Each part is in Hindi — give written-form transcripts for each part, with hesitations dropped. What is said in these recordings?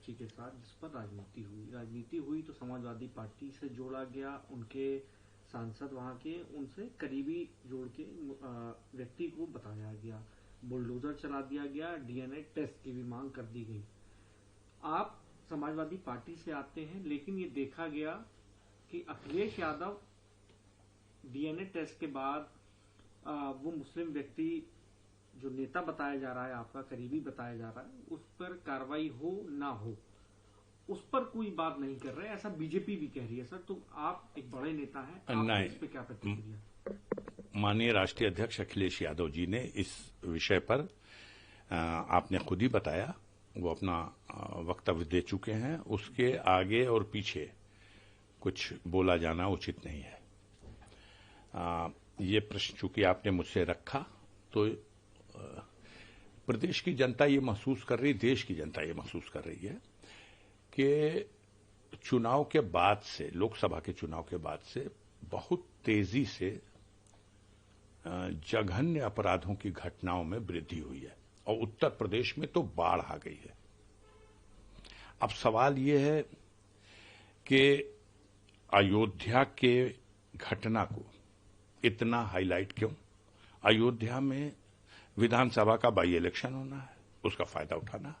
बच्ची के साथ, जिस पर राजनीति हुई तो समाजवादी पार्टी से जोड़ा गया, उनके सांसद वहां के उनसे करीबी जोड़ के व्यक्ति को बताया गया, बुलडोजर चला दिया गया, डीएनए टेस्ट की भी मांग कर दी गई। आप समाजवादी पार्टी से आते हैं, लेकिन ये देखा गया कि अखिलेश यादव डीएनए टेस्ट के बाद वो मुस्लिम व्यक्ति जो नेता बताया जा रहा है, आपका करीबी बताया जा रहा है, उस पर कार्रवाई हो ना हो, उस पर कोई बात नहीं कर रहे, ऐसा बीजेपी भी कह रही है। सर, तो आप एक बड़े नेता हैं, आप इस पे क्या प्रतिक्रिया? माननीय राष्ट्रीय अध्यक्ष अखिलेश यादव जी ने इस विषय पर आपने खुद ही बताया, वो अपना वक्तव्य दे चुके हैं। उसके आगे और पीछे कुछ बोला जाना उचित नहीं है। ये प्रश्न चूंकि आपने मुझसे रखा, तो प्रदेश की जनता ये महसूस कर रही, देश की जनता ये महसूस कर रही है कि चुनाव के बाद से, लोकसभा के चुनाव के बाद से बहुत तेजी से जघन्य अपराधों की घटनाओं में वृद्धि हुई है और उत्तर प्रदेश में तो बाढ़ आ गई है। अब सवाल ये है कि अयोध्या के घटना को इतना हाईलाइट क्यों? अयोध्या में विधानसभा का बाई इलेक्शन होना है, उसका फायदा उठाना।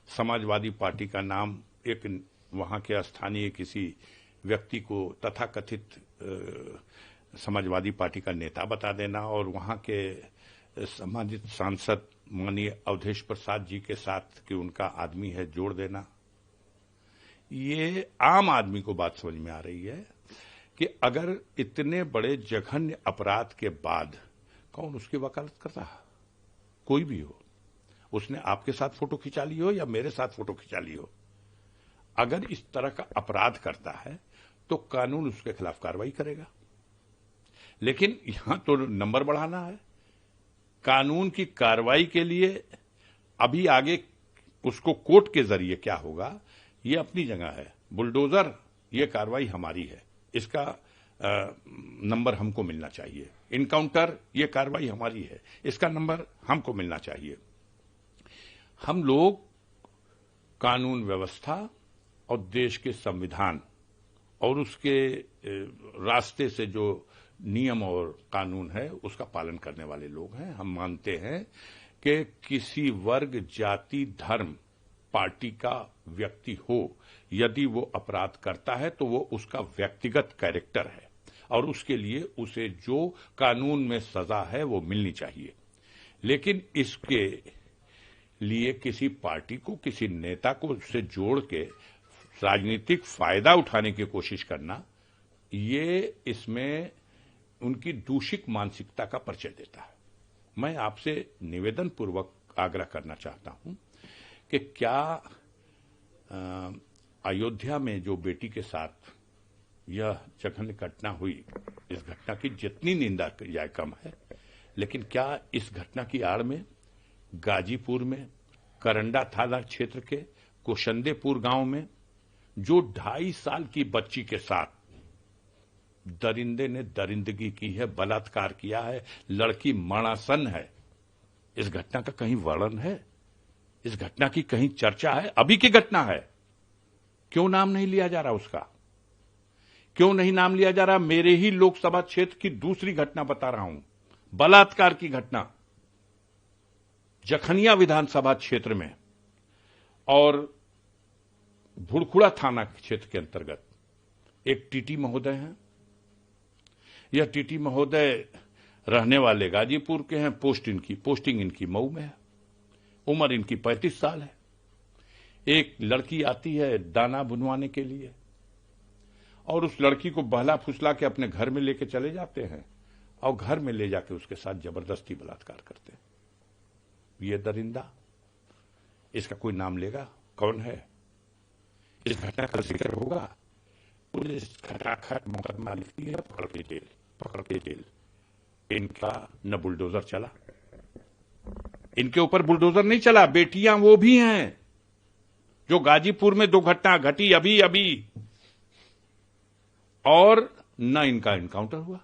समाजवादी पार्टी का नाम एक वहां के स्थानीय किसी व्यक्ति को तथाकथित समाजवादी पार्टी का नेता बता देना और वहां के सम्मानित सांसद माननीय अवधेश प्रसाद जी के साथ कि उनका आदमी है जोड़ देना। ये आम आदमी को बात समझ में आ रही है कि अगर इतने बड़े जघन्य अपराध के बाद कौन उसकी वकालत करता है? कोई भी हो, उसने आपके साथ फोटो खिंचा ली हो या मेरे साथ फोटो खिंचा ली हो, अगर इस तरह का अपराध करता है तो कानून उसके खिलाफ कार्रवाई करेगा। लेकिन यहां तो नंबर बढ़ाना है। कानून की कार्रवाई के लिए अभी आगे उसको कोर्ट के जरिए क्या होगा, ये अपनी जगह है। बुलडोजर, ये कार्रवाई हमारी है, इसका नंबर हमको मिलना चाहिए। इनकाउंटर, ये कार्रवाई हमारी है, इसका नंबर हमको मिलना चाहिए। हम लोग कानून व्यवस्था और देश के संविधान और उसके रास्ते से जो नियम और कानून है उसका पालन करने वाले लोग हैं। हम मानते हैं कि किसी वर्ग, जाति, धर्म, पार्टी का व्यक्ति हो, यदि वो अपराध करता है तो वो उसका व्यक्तिगत कैरेक्टर है और उसके लिए उसे जो कानून में सजा है वो मिलनी चाहिए। लेकिन इसके लिए किसी पार्टी को, किसी नेता को उससे जोड़ के राजनीतिक फायदा उठाने की कोशिश करना, ये इसमें उनकी दूषित मानसिकता का परिचय देता है। मैं आपसे निवेदन पूर्वक आग्रह करना चाहता हूं कि क्या अयोध्या में जो बेटी के साथ यह जघन्य घटना हुई, इस घटना की जितनी निंदा की जाए कम है, लेकिन क्या इस घटना की आड़ में गाजीपुर में करंडा थाना क्षेत्र के कोशंदेपुर गांव में जो 2.5 साल की बच्ची के साथ दरिंदे ने दरिंदगी की है, बलात्कार किया है, लड़की मणासन है, इस घटना का कहीं वर्णन है? इस घटना की कहीं चर्चा है? अभी की घटना है, क्यों नाम नहीं लिया जा रहा उसका? क्यों नहीं नाम लिया जा रहा? मेरे ही लोकसभा क्षेत्र की दूसरी घटना बता रहा हूं, बलात्कार की घटना जखनिया विधानसभा क्षेत्र में और भुड़खुड़ा थाना क्षेत्र के अंतर्गत एक टीटी महोदय हैं। यह टीटी महोदय रहने वाले गाजीपुर के हैं, पोस्टिंग इनकी मऊ में है, उम्र इनकी 35 साल है। एक लड़की आती है दाना बुनवाने के लिए और उस लड़की को बहला फुसला के अपने घर में लेके चले जाते हैं और घर में ले जाके उसके साथ जबरदस्ती बलात्कार करते हैं। ये दरिंदा, इसका कोई नाम लेगा? कौन है? इस घटना का जिक्र होगा, पुलिस खटाखट मुकदमा लिखती है, पकड़ के जेल। इनका न बुलडोजर चला, इनके ऊपर बुलडोजर नहीं चला। बेटियां वो भी हैं जो गाजीपुर में 2 घटना घटी अभी और न इनका इनकाउंटर हुआ।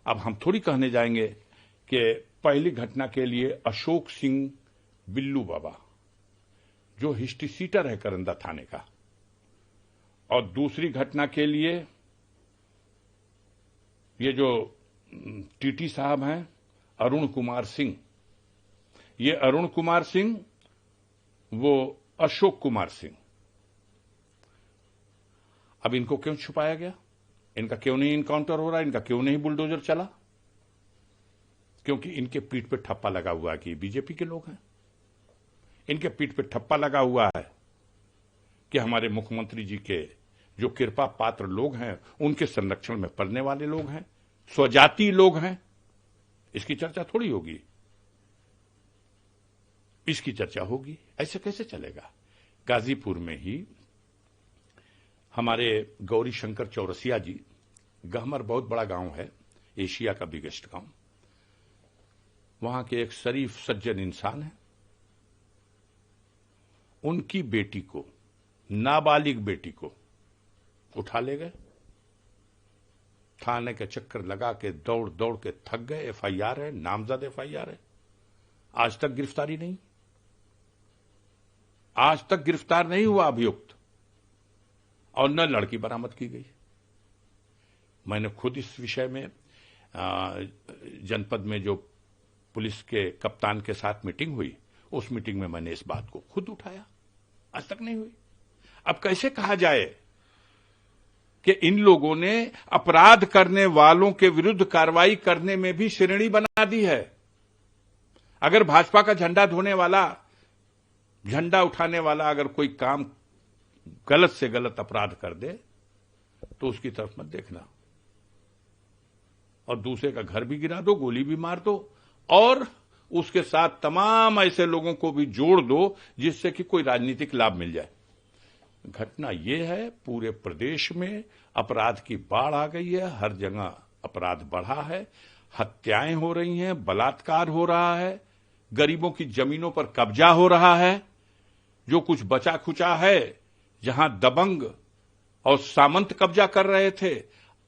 अब हम थोड़ी कहने जाएंगे कि पहली घटना के लिए अशोक सिंह बिल्लू बाबा जो हिस्ट्री सीटर है करंदा थाने का, और दूसरी घटना के लिए ये जो टीटी साहब हैं अरुण कुमार सिंह, ये अरुण कुमार सिंह वो अशोक कुमार सिंह, अब इनको क्यों छुपाया गया? इनका क्यों नहीं इनकाउंटर हो रहा? इनका क्यों नहीं बुलडोजर चला? क्योंकि इनके पीठ पे ठप्पा लगा हुआ है कि बीजेपी के लोग हैं। इनके पीठ पे ठप्पा लगा हुआ है कि हमारे मुख्यमंत्री जी के जो कृपा पात्र लोग हैं उनके संरक्षण में पड़ने वाले लोग हैं, स्वजाति लोग हैं। इसकी चर्चा थोड़ी होगी, इसकी चर्चा होगी। ऐसे कैसे चलेगा? गाजीपुर में ही हमारे गौरी शंकर चौरसिया जी, गहमर बहुत बड़ा गांव है, एशिया का बिगेस्ट गांव, वहां के एक शरीफ सज्जन इंसान है, उनकी बेटी को, नाबालिग बेटी को उठा ले गए, थाने के चक्कर लगा के दौड़ दौड़ के थक गए। एफआईआर है, नामजद एफआईआर है, आज तक गिरफ्तारी नहीं, आज तक गिरफ्तार नहीं हुआ अभियुक्त, और न लड़की बरामद की गई। मैंने खुद इस विषय में जनपद में जो पुलिस के कप्तान के साथ मीटिंग हुई, उस मीटिंग में मैंने इस बात को खुद उठाया, आज तक नहीं हुई। अब कैसे कहा जाए कि इन लोगों ने अपराध करने वालों के विरुद्ध कार्रवाई करने में भी श्रेणी बना दी है। अगर भाजपा का झंडा धोने वाला, झंडा उठाने वाला अगर कोई काम गलत से गलत अपराध कर दे तो उसकी तरफ मत देखना, और दूसरे का घर भी गिरा दो, गोली भी मार दो, और उसके साथ तमाम ऐसे लोगों को भी जोड़ दो जिससे कि कोई राजनीतिक लाभ मिल जाए। घटना यह है, पूरे प्रदेश में अपराध की बाढ़ आ गई है, हर जगह अपराध बढ़ा है, हत्याएं हो रही हैं, बलात्कार हो रहा है, गरीबों की जमीनों पर कब्जा हो रहा है। जो कुछ बचा खुचा है, जहां दबंग और सामंत कब्जा कर रहे थे,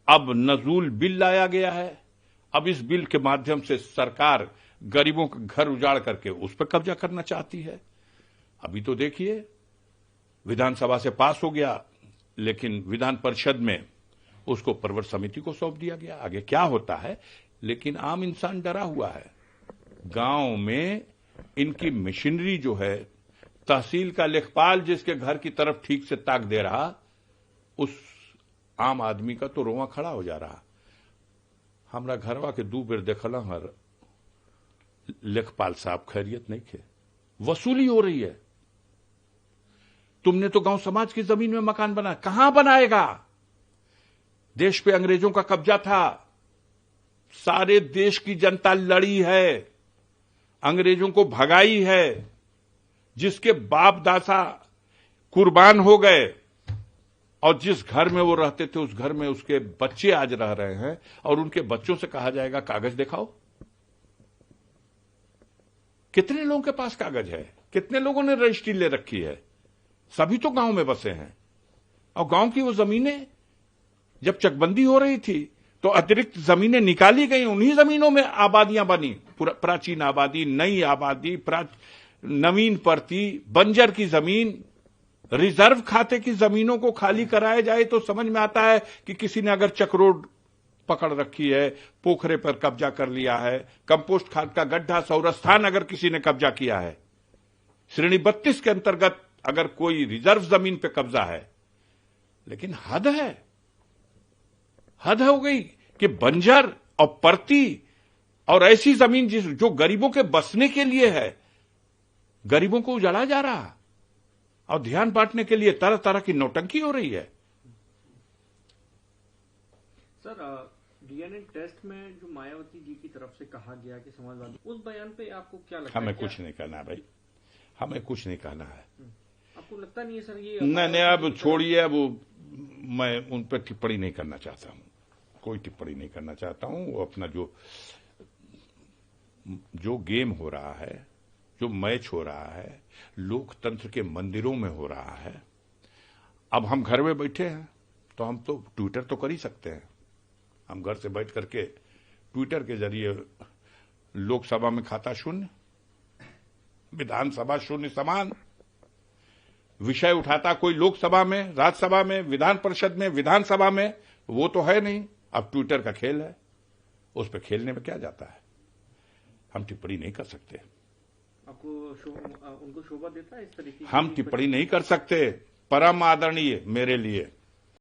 अब नजूल बिल लाया गया है। अब इस बिल के माध्यम से सरकार गरीबों का घर उजाड़ करके उस पर कब्जा करना चाहती है। अभी तो देखिए, विधानसभा से पास हो गया, लेकिन विधान परिषद में उसको प्रवर समिति को सौंप दिया गया। आगे क्या होता है, लेकिन आम इंसान डरा हुआ है। गांव में इनकी मशीनरी जो है, तहसील का लेखपाल जिसके घर की तरफ ठीक से ताक दे रहा, उस आम आदमी का तो रोआ खड़ा हो जा रहा। हमरा घरवा के 2 बेर देखला हर लेखपाल साहब खैरियत नहीं थे, वसूली हो रही है। तुमने तो गांव समाज की जमीन में मकान बना, कहां बनाएगा? देश पे अंग्रेजों का कब्जा था, सारे देश की जनता लड़ी है, अंग्रेजों को भगाई है, जिसके बाप दादा कुर्बान हो गए, और जिस घर में वो रहते थे उस घर में उसके बच्चे आज रह रहे हैं, और उनके बच्चों से कहा जाएगा कागज दिखाओ। कितने लोगों के पास कागज है? कितने लोगों ने रजिस्ट्री ले रखी है? सभी तो गांव में बसे हैं, और गांव की वो जमीनें जब चकबंदी हो रही थी तो अतिरिक्त जमीनें निकाली गई, उन्हीं जमीनों में आबादियां बनी, प्राचीन आबादी, नई आबादी, नवीन परती, बंजर की जमीन, रिजर्व खाते की जमीनों को खाली कराया जाए तो समझ में आता है कि किसी ने अगर चक्रोड पकड़ रखी है, पोखरे पर कब्जा कर लिया है, कंपोस्ट खाद का गड्ढा, सौरस्थान अगर किसी ने कब्जा किया है, श्रेणी 32 के अंतर्गत अगर कोई रिजर्व जमीन पे कब्जा है। लेकिन हद है, हद हो गई कि बंजर और परती और ऐसी जमीन जो गरीबों के बसने के लिए है, गरीबों को उजाड़ा जा रहा, और ध्यान बांटने के लिए तरह तरह की नौटंकी हो रही है। सर, डीएनए टेस्ट में जो मायावती जी की तरफ से कहा गया कि समाजवादी, उस बयान पे आपको क्या लगता है? हमें कुछ नहीं कहना भाई, हमें कुछ नहीं कहना है। आपको लगता नहीं है सर ये? नहीं, अब छोड़िए, अब मैं उन पर टिप्पणी नहीं करना चाहता हूं, कोई टिप्पणी नहीं करना चाहता हूं। वो अपना जो गेम हो रहा है, जो मैच हो रहा है, लोकतंत्र के मंदिरों में हो रहा है। अब हम घर में बैठे हैं तो हम तो ट्विटर तो कर ही सकते हैं। हम घर से बैठ करके ट्विटर के जरिए लोकसभा में खाता शून्य, विधानसभा शून्य समान, विषय उठाता कोई लोकसभा में, राज्यसभा में, विधान परिषद में, विधानसभा में, वो तो है नहीं। अब ट्विटर का खेल है, उस पर खेलने में क्या जाता है, हम टिप्पणी नहीं कर सकते। आपको उनको शोभा देता है इस तरीके की? हम टिप्पणी नहीं कर सकते। परम आदरणीय मेरे लिए